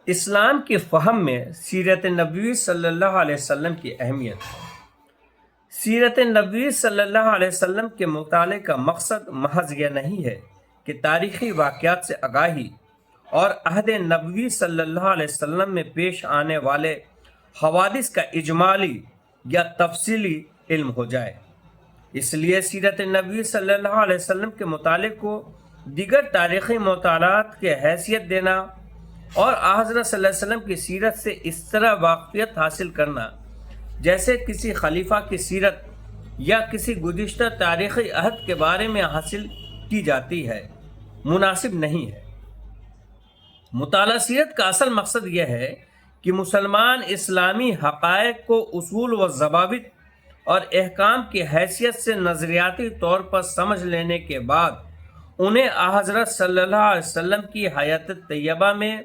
اسلام کے فہم میں سیرت نبوی صلی اللہ علیہ وسلم کی اہمیت ہے۔ سیرت نبوی صلی اللہ علیہ وسلم کے مطالعے کا مقصد محض یہ نہیں ہے کہ تاریخی واقعات سے آگاہی اور عہد نبوی صلی اللہ علیہ وسلم میں پیش آنے والے حوادث کا اجمالی یا تفصیلی علم ہو جائے۔ اس لیے سیرت نبوی صلی اللہ علیہ وسلم کے مطالعے کو دیگر تاریخی مطالعات کے حیثیت دینا اور حضرت صلی اللہ علیہ وسلم کی سیرت سے اس طرح واقفیت حاصل کرنا جیسے کسی خلیفہ کی سیرت یا کسی گزشتہ تاریخی عہد کے بارے میں حاصل کی جاتی ہے، مناسب نہیں ہے۔ مطالعہ سیرت کا اصل مقصد یہ ہے کہ مسلمان اسلامی حقائق کو اصول و ضوابط اور احکام کی حیثیت سے نظریاتی طور پر سمجھ لینے کے بعد انہیں حضرت صلی اللہ علیہ وسلم کی حیات طیبہ میں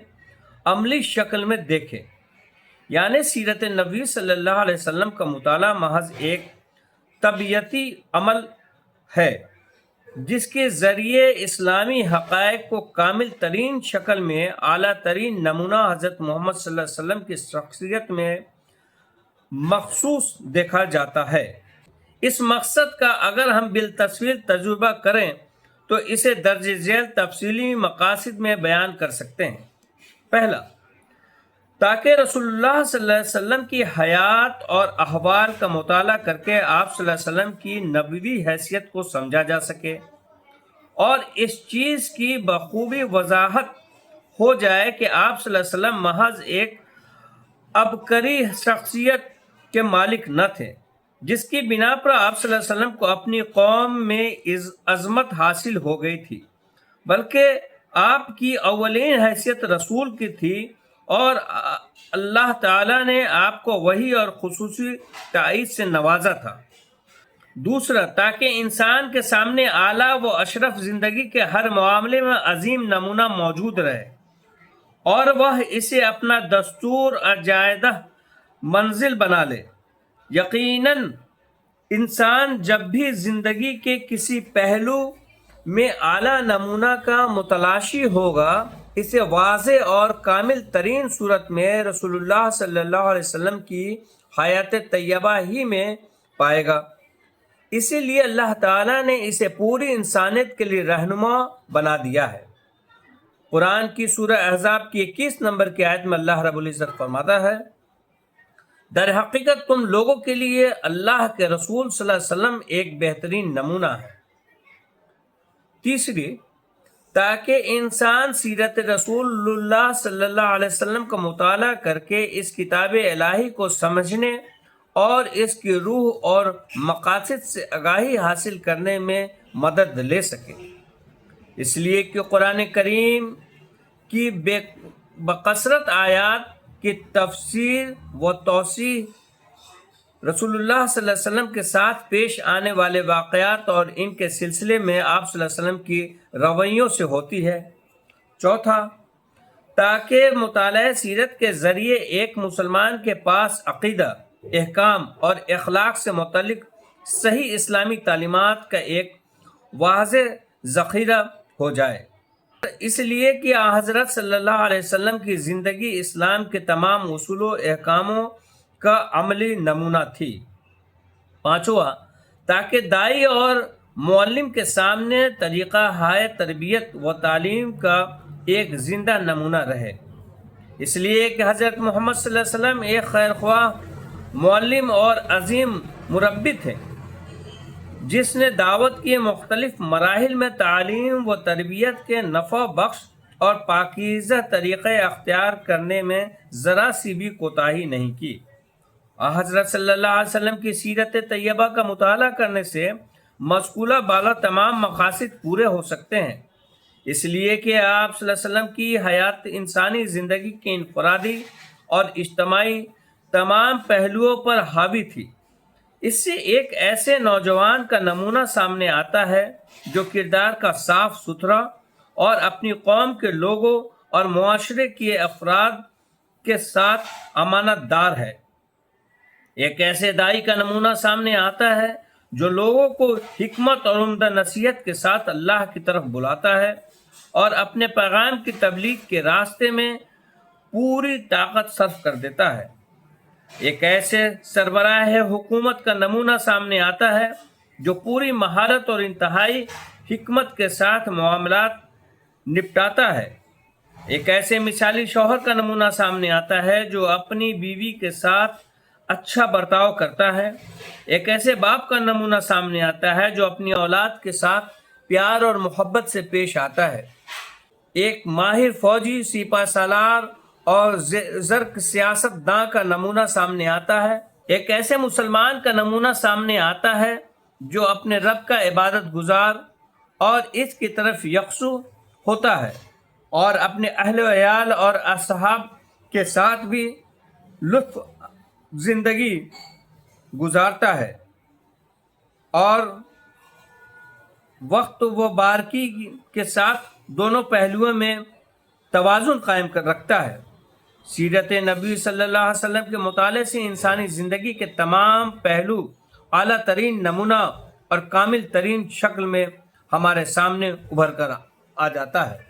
عملی شکل میں دیکھے۔ یعنی سیرت نبوی صلی اللہ علیہ وسلم کا مطالعہ محض ایک طبیعتی عمل ہے جس کے ذریعے اسلامی حقائق کو کامل ترین شکل میں اعلیٰ ترین نمونہ حضرت محمد صلی اللہ علیہ وسلم کی شخصیت میں مخصوص دیکھا جاتا ہے۔ اس مقصد کا اگر ہم بالتفصیل تجربہ کریں تو اسے درج ذیل تفصیلی مقاصد میں بیان کر سکتے ہیں۔ پہلا، تاکہ رسول اللہ صلی اللہ علیہ وسلم کی حیات اور احوال کا مطالعہ کر کے آپ صلی اللہ علیہ وسلم کی نبوی حیثیت کو سمجھا جا سکے اور اس چیز کی بخوبی وضاحت ہو جائے کہ آپ صلی اللہ علیہ وسلم محض ایک عبقری شخصیت کے مالک نہ تھے جس کی بنا پر آپ صلی اللہ علیہ وسلم کو اپنی قوم میں عظمت حاصل ہو گئی تھی، بلکہ آپ کی اولین حیثیت رسول کی تھی اور اللہ تعالیٰ نے آپ کو وحی اور خصوصی تائید سے نوازا تھا۔ دوسرا، تاکہ انسان کے سامنے اعلیٰ و اشرف زندگی کے ہر معاملے میں عظیم نمونہ موجود رہے اور وہ اسے اپنا دستور اور جائیدہ منزل بنا لے۔ یقیناً انسان جب بھی زندگی کے کسی پہلو میں اعلیٰ نمونہ کا متلاشی ہوگا اسے واضح اور کامل ترین صورت میں رسول اللہ صلی اللہ علیہ وسلم کی حیات طیبہ ہی میں پائے گا۔ اسی لیے اللہ تعالیٰ نے اسے پوری انسانیت کے لیے رہنما بنا دیا ہے۔ قرآن کی سورہ احزاب کی 21 نمبر کی آیت میں اللہ رب العزت فرماتا ہے، در حقیقت تم لوگوں کے لیے اللہ کے رسول صلی اللہ علیہ وسلم ایک بہترین نمونہ ہے۔ تیسری، تاکہ انسان سیرت رسول اللہ صلی اللہ علیہ وسلم کا مطالعہ کر کے اس کتاب الہی کو سمجھنے اور اس کی روح اور مقاصد سے آگاہی حاصل کرنے میں مدد لے سکے۔ اس لیے کہ قرآن کریم کی بکثرت آیات کی تفسیر و توضیح رسول اللہ صلی اللہ علیہ وسلم کے ساتھ پیش آنے والے واقعات اور ان کے سلسلے میں آپ صلی اللہ علیہ وسلم کی رویوں سے ہوتی ہے۔ چوتھا، تاکہ مطالعہ سیرت کے ذریعے ایک مسلمان کے پاس عقیدہ، احکام اور اخلاق سے متعلق صحیح اسلامی تعلیمات کا ایک واضح ذخیرہ ہو جائے، اس لیے کہ حضرت صلی اللہ علیہ وسلم کی زندگی اسلام کے تمام اصول و احکاموں کا عملی نمونہ تھی۔ پانچواں، تاکہ داعی اور معلم کے سامنے طریقہ ہائے تربیت و تعلیم کا ایک زندہ نمونہ رہے، اس لیے کہ حضرت محمد صلی اللہ علیہ وسلم ایک خیر خواہ معلم اور عظیم مربی تھے جس نے دعوت کے مختلف مراحل میں تعلیم و تربیت کے نفع بخش اور پاکیزہ طریقے اختیار کرنے میں ذرا سی بھی کوتاہی نہیں کی۔ حضرت صلی اللہ علیہ وسلم کی سیرت طیبہ کا مطالعہ کرنے سے مذکورہ بالا تمام مقاصد پورے ہو سکتے ہیں، اس لیے کہ آپ صلی اللہ علیہ وسلم کی حیات انسانی زندگی کے انفرادی اور اجتماعی تمام پہلوؤں پر حاوی تھی۔ اس سے ایک ایسے نوجوان کا نمونہ سامنے آتا ہے جو کردار کا صاف ستھرا اور اپنی قوم کے لوگوں اور معاشرے کے افراد کے ساتھ امانت دار ہے۔ ایک ایسے داعی کا نمونہ سامنے آتا ہے جو لوگوں کو حکمت اور عمدہ نصیحت کے ساتھ اللہ کی طرف بلاتا ہے اور اپنے پیغام کی تبلیغ کے راستے میں پوری طاقت صرف کر دیتا ہے۔ ایک ایسے سربراہ حکومت کا نمونہ سامنے آتا ہے جو پوری مہارت اور انتہائی حکمت کے ساتھ معاملات نپٹاتا ہے۔ ایک ایسے مثالی شوہر کا نمونہ سامنے آتا ہے جو اپنی بیوی کے ساتھ اچھا برتاؤ کرتا ہے۔ ایک ایسے باپ کا نمونہ سامنے آتا ہے جو اپنی اولاد کے ساتھ پیار اور محبت سے پیش آتا ہے۔ ایک ماہر فوجی، سپہ سالار اور زرک سیاست داں کا نمونہ سامنے آتا ہے۔ ایک ایسے مسلمان کا نمونہ سامنے آتا ہے جو اپنے رب کا عبادت گزار اور اس کی طرف یکسو ہوتا ہے اور اپنے اہل و عیال اور اصحاب کے ساتھ بھی لطف زندگی گزارتا ہے اور وقت و بارکی کے ساتھ دونوں پہلوؤں میں توازن قائم کر رکھتا ہے۔ سیرت نبی صلی اللہ علیہ وسلم کے مطالعے سے انسانی زندگی کے تمام پہلو اعلیٰ ترین نمونہ اور کامل ترین شکل میں ہمارے سامنے ابھر کر آ جاتا ہے۔